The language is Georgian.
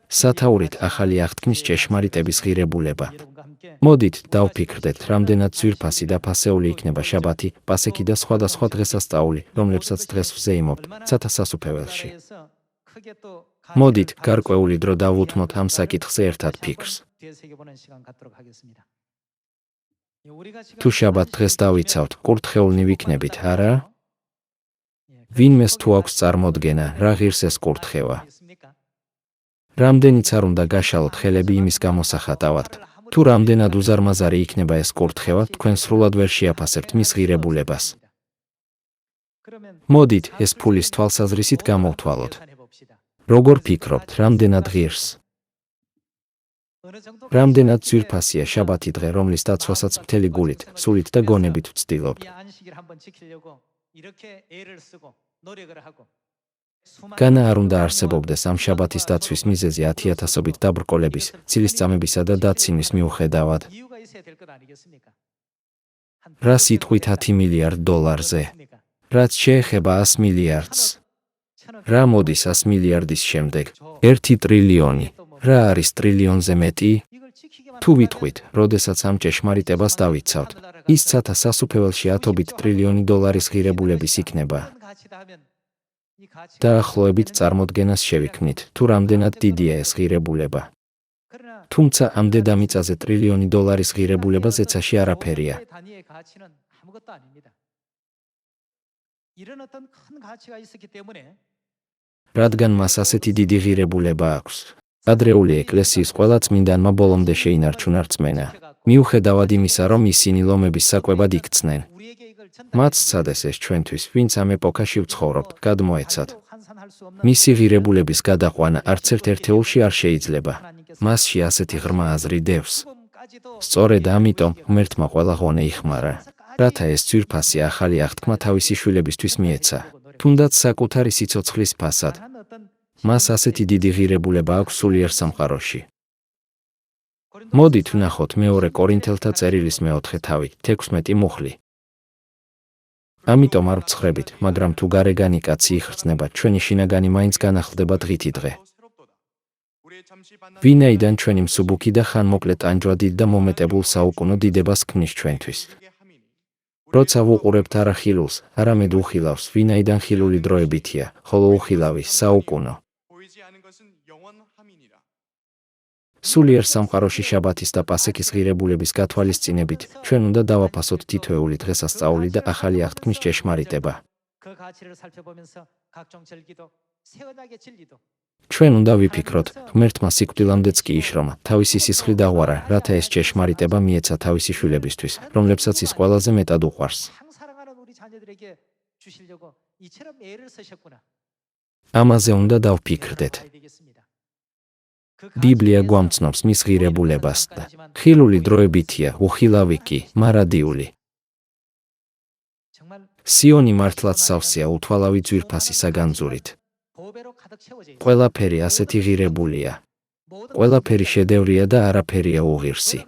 სათაურით ახალი აღთქმის ჭეშმარიტების ღირებულება. მოდით დავფიქრდეთ, რამდენად ძვირფასი და ფასეული იქნება შაბათი, პასექი და სხვადასხვა დღესასწაული, რომლებსაც დღეს ვზეიმობთ ცათა სასუფეველში. მოდით გარკვეული დრო დავუთმოთ ამ საკითხზე ერთად ფიქრს. თუ შაბათ დღეს დავიცავთ, კურთხეულნი ვიქნებით, არა? ვინმეს თუ აქვს წარმოდგენა, რა ღირს ეს კურთხევა? რამდენიც არ უნდა გაშალოთ ხელები იმის გამოსახატავად, თუ რამდენად უზარმაზარი იქნება ეს კურთხევა, თქვენ სრულად ვერ შეაფასებთ მის ღირებულებას. მოდით ეს ფულის თვალსაზრისით გამოვთვალოთ. როგორ ფიქრობთ, რამდენად ღირს? რამდენად ძვირფასია შაბათი დღე, რომლის დაცვასაც მთელი გულით, სულით და გონებით ვცდილობთ. განა არ უნდა არსებობდეს ამ შაბათის დაცვის მიზეზი 10,000-ობით დაბრკოლების, ცილისწამებისა და დაცინის მიუხედავად. რა სიტყვით 10 მილიარდ დოლარზე? რაც შეეხება 100 მილიარდს. რა მოდის 100 მილიარდის შემდეგ? 1 ტრილიონი. რა არის ტრილიონზე მეტი? თუ ვიტყვით, როდესაც ამ ჭეშმარიტებას დავიცავთ, ის ცათა სასუფეველში 10 ტრილიონი დოლარის ღირებულების იქნება. დაახლოებით წარმოდგენას შევიქმნით, თუ რამდენად დიდია ეს ღირებულება. თუმცა ამ დედამიწაზე ტრილიონი დოლარის ღირებულება ზეცაში არაფერია. რადგან მას ასეთი დიდი ღირებულება აქვს. ადრეული ეკლესიის ყველა წმინდანმა ბოლომდე შეინარჩუნა რწმენა, მიუხედავად იმისა, რომ ისინი ლომების საკვებად იქცნენ. მათ სცადეს ეს ჩვენთვის, ვინც ამ ეპოქაში ვცხოვრობთ, გადმოეცათ. მისი ღირებულების გადაყვანა არც ერთ ერთეულში არ შეიძლება. მასში ასეთი ღრმა აზრი დევს. სწორედ ამიტომ ღმერთმა ყველა ღონე იხმარა, რათა ეს ძვირფასი ახალი აღთქმა თავისი შვილებისთვის მიეცა, თუნდაც საკუთარი სიცოცხლის ფასად. მას ასეთი დიდი ღირებულება აქვს სულიერ სამყაროში. მოდით ვნახოთ მეორე კორინთელთა წერილის 4 თავი, 16 მუხლი. ამიტომ არ ვცხრებით, მაგრამ თუ გარეგანი კაცი იხრწნება, ჩვენი შინაგანი მაინც განახლდება დღითი დღე. ვინაიდან ჩვენი მსუბუქი და ხანმოკლე ტანჯვა დიდ და მომეტებულ საუკუნო დიდებას ქმნის ჩვენთვის. როცა ვუყურებთ არა ხილულს, არამედ უხილავს, ვინაიდან ხილული დროებითია, ხოლო უხილავი საუკუნო. სულიერ სამყაროში შაბათის და პასექის ღირებულების გათვალისწინებით, ჩვენ უნდა დავაფასოთ თითოეული დღესასწაული და ახალი აღთქმის ჭეშმარიტება. ჩვენ უნდა ვიფიქროთ, ღმერთმა სიკვდილამდეც კი იშრომა, თავისი სისხლი დაღვარა, რათა ეს ჭეშმარიტება მიეცა თავისი შვილებისთვის, რომლებსაც ის ყველაზე მეტად უყვარს. ამაზე უნდა დავფიქრდეთ. ბიბლია გვამცნობს მის ღირებულებას და ხილული დროებითია, უხილავი კი, მარადიული. სიონი მართლაც სავსეა უთვალავი ძვირფასი საგანძურით. ყველაფერი ასეთი ღირებულია. ყველაფერი შედევრია და არაფერია უღირსი.